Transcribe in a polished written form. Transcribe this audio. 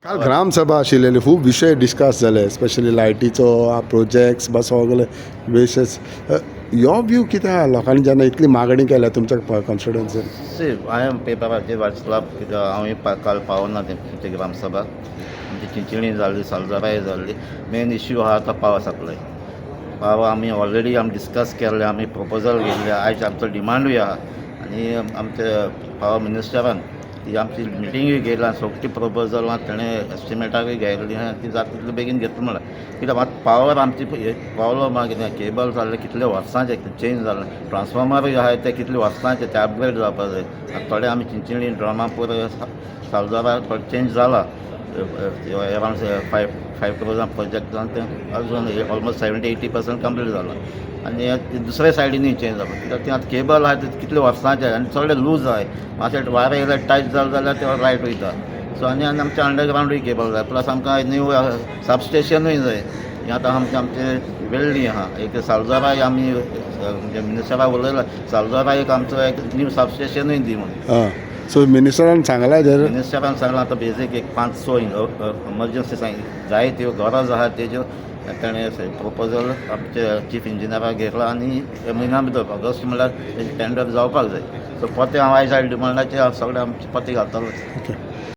काल ग्रामसभा आशिल्ली खूब विशय डिस्कस जाले स्पेशली लायटीचो प्रोजेक्ट्स बस सगळे बेसीस यो व्यू कितें आहा लोकांनी जेन्ना इतली मागणी केल्या तुमच्या कॉन्स्टिट्युएन्सीन सी हांवें पेपराचेर वाचला कित्याक हांव काल पावना तेंची ग्रामसभा आमची चिंचिणी जाल्ली सालजराय जाल्ली मेन इश्यू आहा तो पावर सप्लाय पावर आमी डिस्कस केल्ले आमी प्रपोजल घेतले आयज आमचो डिमांडूय आहा आनी आमचे पावर मिनिस्टरान ती आमची मिटिंगूय घेतला सगळी प्रपोजलां तेणें एस्टिमेटाकूय घायल्ली आहा ती जाता तितले बेगीन घेतलो म्हळ्यार कित्याक आतां पावर आमची प्रॉब्लम आहा कितें केबल जाल्ले कितले वर्सांचे चेंज जाले ट्रान्सफॉर्मरूय आहाय ते कितले वर्सांचे ते अपग्रेड जावपा जाय आतां थोडे आमी चिंचिणी ड्रामापूर सालजारा थोडे चेंज जाला अरावंड 5 crores प्रोजेक्ट जावन तें अजून ऑलमोस्ट 70-80% कंप्लीट जाला आनी दुसऱ्या सायडीनूय चेंज जाता कित्याक तें आतां केबल आहा ते कितले वर्सांचे आनी चड लूज आहाय मातशें वारें येयल्यार टायट जालें जाल्यार ते लायट वयता सो आनी आमचें अंडरग्रावंडूय केबल जाय प्लस आमकां न्यू सबस्टेशनूय जाय हें आतां आमचें वेल्ली आहा एक सालजाराय आमी म्हणजे मिनिस्टराक उलयला सालजारा एक आमचो एक न्यू सबस्टेशनूय दी म्हणून सो मिनिस्टरान सांगला जर मिनिस्टरान सांगलां आतां बेजीक एक 500 एमर्जन्सी जाय त्यो गरज आहा तेज्यो ताणें प्रपोजल आमचे चीफ इंजिनियराक घेतला आनी म्हयन्या भितर ऑगस्ट म्हणल्यार टेंडर जावपाक जाय सो पोते हांव आयज डिमांडाचेर सगळें आमचे पोते घालतलो.